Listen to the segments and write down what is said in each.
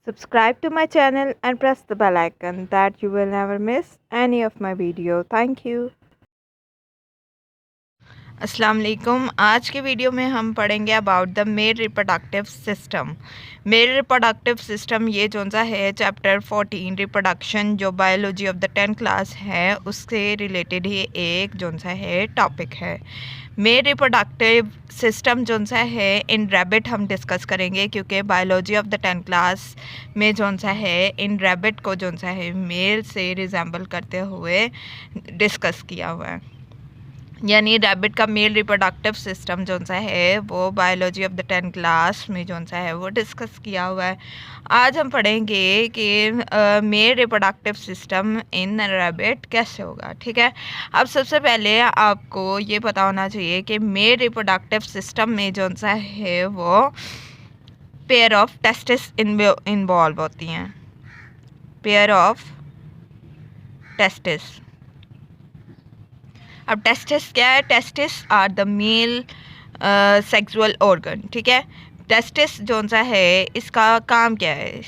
Subscribe to my channel and press the bell icon that you will never miss any of my video. Thank you. अस्सलाम वालेकुम। आज के video में हम पढ़ेंगे about the male reproductive system. Male reproductive system ये जो सा है चैप्टर 14 रिप्रोडक्शन जो biology of the 10th class है उससे रिलेटेड ही एक जो सा है टॉपिक है। मेल रिप्रोडक्टिव सिस्टम जो सा है इन रैबिट हम डिस्कस करेंगे क्योंकि biology of the 10th class में जो सा है इन रैबिट को जो सा है मेल से रिजेंबल करते हुए डिस्कस किया हुआ है, यानी रैबिट का मेल रिप्रोडक्टिव सिस्टम जो सा है वो biology of the 10th class में जो सा है वो डिस्कस किया हुआ है। आज हम पढ़ेंगे कि male reproductive system in rabbit कैसे होगा। ठीक है, अब सबसे पहले आपको ये पता होना चाहिए कि मेल रिप्रोडक्टिव सिस्टम में जो सा है वो पेयर ऑफ टेस्टिस इन्वॉल्व होती हैं। Pair of testis. अब टेस्टिस क्या है? Testis are the male sexual organ. ठीक है, टेस्टिस जो सा है इसका काम क्या है?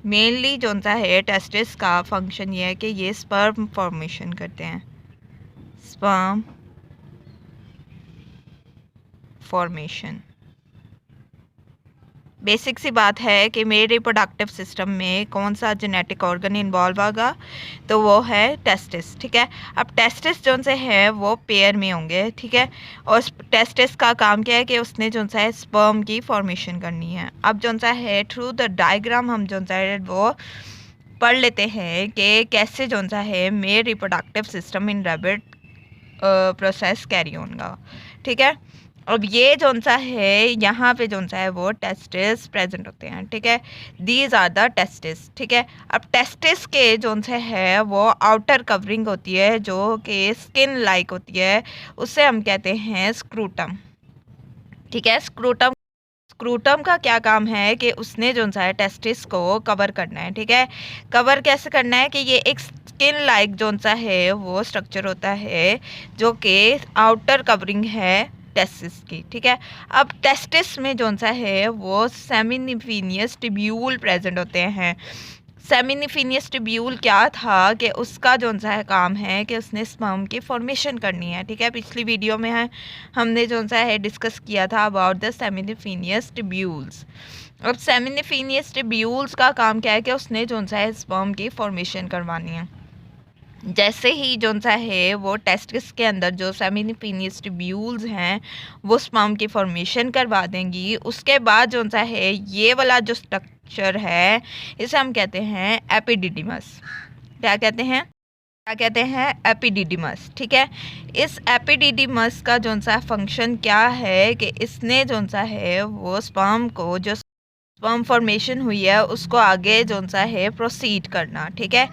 मेनली जो सा है टेस्टिस का फंक्शन ये है कि ये स्पर्म फॉर्मेशन करते हैं। स्पर्म फॉर्मेशन बेसिक सी बात है कि मेल रिप्रोडक्टिव सिस्टम में कौन सा जेनेटिक ऑर्गन इन्वॉल्व होगा, तो वो है टेस्टिस। ठीक है, अब टेस्टिस जो से है वो पेयर में होंगे। ठीक है, और टेस्टिस का काम क्या है कि उसने जो सा है स्पर्म की फॉर्मेशन करनी है। अब जो सा है थ्रू द डायग्राम हम जो सा है वो पढ़ लेते हैं कि कैसे जो सा है male reproductive system in rabbit process carry होगा। ठीक है, अब ये जो सा है यहाँ पे जो सा है वो टेस्टिस प्रेजेंट होते हैं। ठीक है, दीज आर द टेस्टिस। ठीक है, अब टेस्टिस के जो से है वो आउटर कवरिंग होती है जो कि स्किन लाइक होती है, उससे हम कहते हैं स्क्रूटम। ठीक है, स्क्रूटम का क्या काम है कि उसने जो सा है टेस्टिस को कवर करना है। ठीक है, कवर कैसे करना है कि ये एक स्किन लाइक जो सा है वो स्ट्रक्चर होता है जो कि आउटर कवरिंग है टेस्टिस की। ठीक है, अब टेस्टिस में जो सा है वो सेमिनिफिनियस ट्यूब्यूल प्रेजेंट होते हैं। सेमिनिफिनियस ट्यूब्यूल क्या था कि उसका जो सा है काम है कि उसने स्पर्म की फॉर्मेशन करनी है। ठीक है, पिछली वीडियो में हमने जो सा है डिस्कस किया था अबाउट द सेमिनिफिनियस ट्यूब्यूल्स। अब सेमिनिफिनियस ट्यूब्यूल्स का काम क्या है कि उसने जो सा है स्पर्म की फॉर्मेशन करवानी है। जैसे ही जो सा है वो टेस्टिस के अंदर जो सेमिनिफिनियस ट्यूब्यूल्स हैं वो स्पर्म की फॉर्मेशन करवा देंगी, उसके बाद जो सा है ये वाला जो स्ट्रक्चर है इसे हम कहते हैं एपिडिडिमस। क्या कहते हैं? एपिडिडिमस। ठीक है, इस एपिडिडिमस का जो सा फंक्शन क्या है कि इसने जो सा है वो स्पर्म को जो स्पर्म फॉर्मेशन हुई है उसको आगे जो सा है प्रोसीड करना। ठीक है,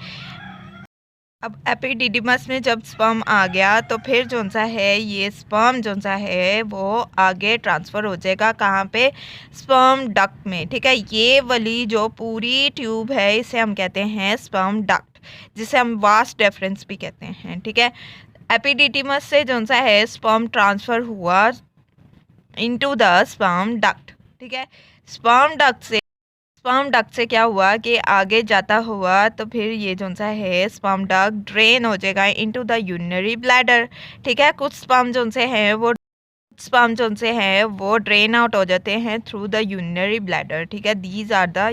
अब एपिडिडिमस में जब स्पर्म आ गया तो फिर जो सा है ये स्पर्म जो सा है वो आगे ट्रांसफ़र हो जाएगा कहाँ पे? स्पर्म डक्ट में। ठीक है, ये वाली जो पूरी ट्यूब है इसे हम कहते हैं स्पर्म डक्ट, जिसे हम वास्ट डिफरेंस भी कहते हैं। ठीक है, एपिडिडिमस से जो सा है स्पर्म ट्रांसफ़र हुआ इनटू द स्पर्म डक्ट। ठीक है, स्पर्म डक्ट से क्या हुआ कि आगे जाता हुआ तो फिर ये जो सा है स्पर्म डक्ट ड्रेन हो जाएगा इनटू द यूरिनरी ब्लैडर। ठीक है, कुछ स्पर्म जो से हैं वो ड्रेन आउट हो जाते हैं थ्रू द यूरिनरी ब्लैडर। ठीक है, these are the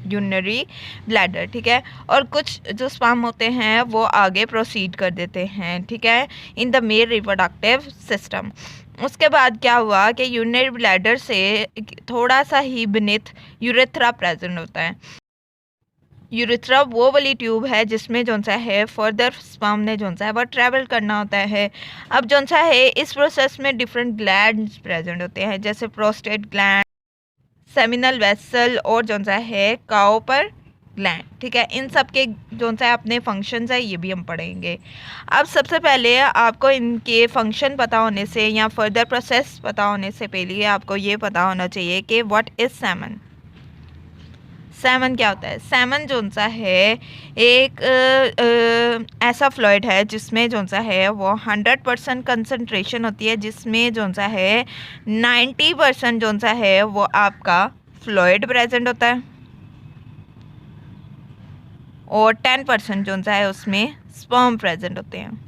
urinary bladder. ठीक है, और कुछ जो स्पर्म होते हैं वो आगे प्रोसीड कर देते हैं। ठीक है, in the male reproductive system. उसके बाद क्या हुआ कि यूरिनरी ब्लैडर से थोड़ा सा ही बेनिथ यूरेथ्रा प्रेजेंट होता है। यूरेथ्रा वो वाली ट्यूब है जिसमें जो सा है फर्दर स्पर्म ने जो सा है वो ट्रैवल करना होता है। अब जो सा है इस प्रोसेस में डिफरेंट ग्लैंड्स प्रेजेंट होते हैं जैसे प्रोस्टेट ग्लैंड, सेमिनल वेसल और जो सा है काउपर ग्लैंड। ठीक है, इन सब के जो सा अपने फंक्शंस है ये भी हम पढ़ेंगे। अब सबसे पहले आपको इनके फंक्शन पता होने से या फर्दर प्रोसेस पता होने से पहले आपको ये पता होना चाहिए कि व्हाट इज़ सेमन। सेमन क्या होता है? सेमन जो सा है एक ऐसा फ्लूइड है जिसमें जो सा है वो 100% कंसनट्रेशन होती है, जिसमें जो सा है 90% जो सा है वो आपका फ्लूइड प्रेजेंट होता है। और 10% जो सा है उसमें स्पर्म प्रेजेंट होते हैं।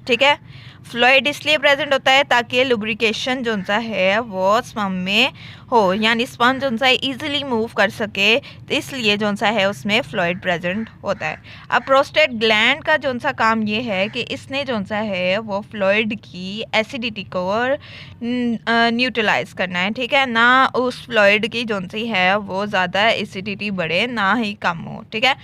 ठीक है, फ्लूइड इसलिए प्रेजेंट होता है ताकि लुब्रिकेशन जो सा है वो स्पर्म में हो, यानी स्पर्म जो सा इजीली मूव कर सके, तो इसलिए जो सा है उसमें फ्लूइड प्रेजेंट होता है। अब प्रोस्टेट ग्लैंड का जो सा काम ये है कि इसने जो सा है वो फ्लूइड की एसिडिटी को न्यूट्रलाइज करना है। ठीक है, ना उस फ्लूइड की जो सी है वो ज़्यादा एसिडिटी बढ़े ना ही कम हो। ठीक है,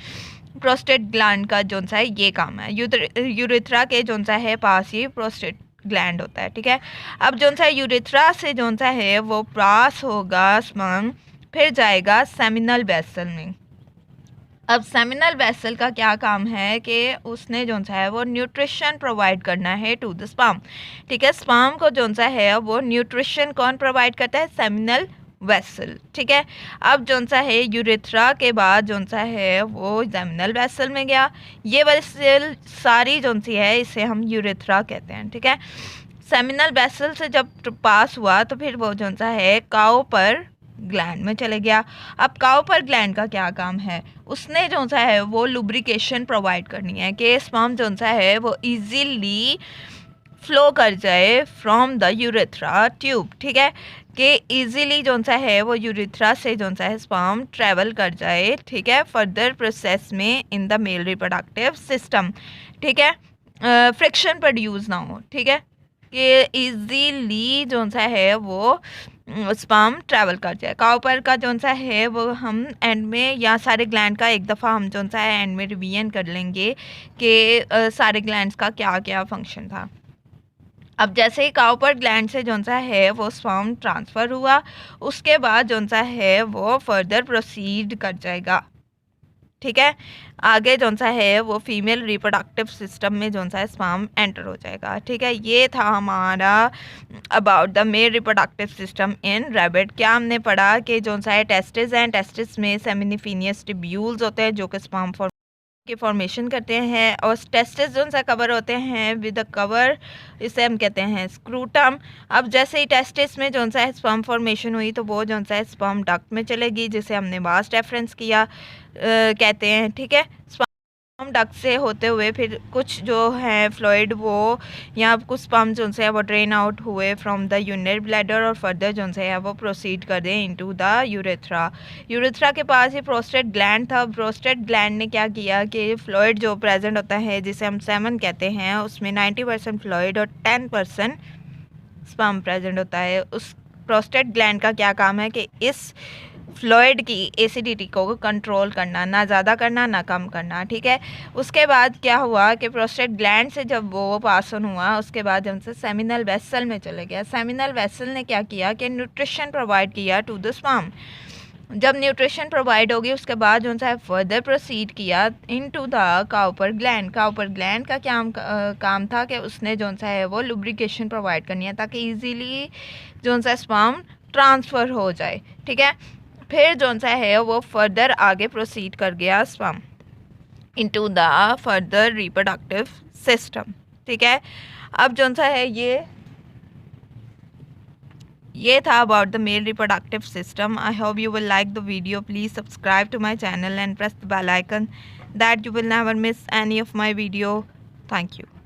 प्रोस्टेट ग्लैंड का जो सा है ये काम है। यूरेथ्रा के जो सा है पास ही प्रोस्टेट ग्लैंड होता है। ठीक है, अब जो सा यूरेथ्रा से जो सा है वो पास होगा स्पर्म, फिर जाएगा सेमिनल वेसल में। अब सेमिनल वेसल का क्या काम है कि उसने जो सा है वो न्यूट्रिशन प्रोवाइड करना है टू द स्पर्म। ठीक है, स्पर्म को जो सा है वो न्यूट्रिशन कौन प्रोवाइड करता है? Seminal vessel. ठीक है, अब जो सा है यूरेथ्रा के बाद जो सा है वो सेमिनल वेसल में गया। ये वेसल सारी जो सी है इसे हम यूरेथ्रा कहते हैं। ठीक है, सेमिनल वेसल से जब पास हुआ तो फिर वो जो सा है काउपर ग्लैंड में चले गया। अब काउपर ग्लैंड का क्या काम है? उसने जो सा है वो लुब्रिकेशन प्रोवाइड करनी है कि स्पर्म जो सा है वो इजीली फ्लो कर जाए फ्रॉम द यूरेथ्रा ट्यूब। ठीक है, कि इजीली जो सा है वो यूरेथ्रा से जो सा है स्पर्म ट्रेवल कर जाए। ठीक है, फर्दर प्रोसेस में in the male reproductive system. ठीक है, फ्रिक्शन प्रोड्यूस ना हो। ठीक है, कि इजीली जो सा है वो स्पर्म ट्रैवल कर जाए। काउपर का जो सा है वो हम एंड में या सारे ग्लैंड का एक दफ़ा हम जो सा है एंड में रिवीजन कर लेंगे कि सारे ग्लैंड्स का क्या क्या फंक्शन था। अब जैसे ही काउपर ग्लैंड से जो सा है वो स्पर्म ट्रांसफ़र हुआ, उसके बाद जो सा है वो फर्दर प्रोसीड कर जाएगा। ठीक है, आगे जो सा है वो फीमेल रिप्रोडक्टिव सिस्टम में जो सा है स्पर्म एंटर हो जाएगा। ठीक है, ये था हमारा about the male reproductive system in rabbit. क्या हमने पढ़ा कि जो सा है टेस्टिस हैं, टेस्टिस में सेमिनिफिनियस टिब्यूल्स होते हैं जो कि स्पर्म की फॉर्मेशन करते हैं, और टेस्टिस जो सा कवर होते हैं विद द कवर, इसे हम कहते हैं स्क्रूटम। अब जैसे ही टेस्टिस में जो सा है स्पर्म फॉर्मेशन हुई तो वो जो सा है स्पर्म डक्ट में चलेगी, जिसे हमने वास्ट रेफरेंस किया कहते हैं। ठीक है, स्पर्म डक्ट से होते हुए फिर कुछ जो है फ्लूइड वो या कुछ स्पर्म जो है वो ड्रेन आउट हुए फ्रॉम द यूरिनरी ब्लैडर और फर्दर जो है वो प्रोसीड कर दें इनटू द यूरेथ्रा। यूरेथ्रा के पास ही प्रोस्टेट ग्लैंड था। प्रोस्टेट ग्लैंड ने क्या किया कि फ्लूइड जो प्रेजेंट होता है जिसे हम सेमन कहते हैं, उसमें 90% फ्लूइड और 10% स्पर्म प्रेजेंट होता है। उस प्रोस्टेट ग्लैंड का क्या काम है कि इस फ्लूइड की एसिडिटी को कंट्रोल करना, ना ज़्यादा करना ना कम करना। ठीक है, उसके बाद क्या हुआ कि प्रोस्टेट ग्लैंड से जब वो पास ऑन हुआ उसके बाद हमसे सेमिनल वेसल में चले गया। सेमिनल वेसल ने क्या किया कि न्यूट्रिशन प्रोवाइड किया टू द स्पर्म। जब न्यूट्रिशन प्रोवाइड होगी उसके बाद जो है फर्दर प्रोसीड किया into the Cowper gland. Cowper gland का क्या काम था कि उसने जो है वो लुब्रिकेशन प्रोवाइड करनी है ताकि इजीली जो सा स्पर्म ट्रांसफ़र हो जाए। ठीक है, फिर जो सा है वो फर्दर आगे प्रोसीड कर गया sperm into the further reproductive system. ठीक है, अब जो सा है ये था about the male reproductive system. I hope you will like the video. Please subscribe to my channel and press the bell icon that you will never miss any of my video. Thank you.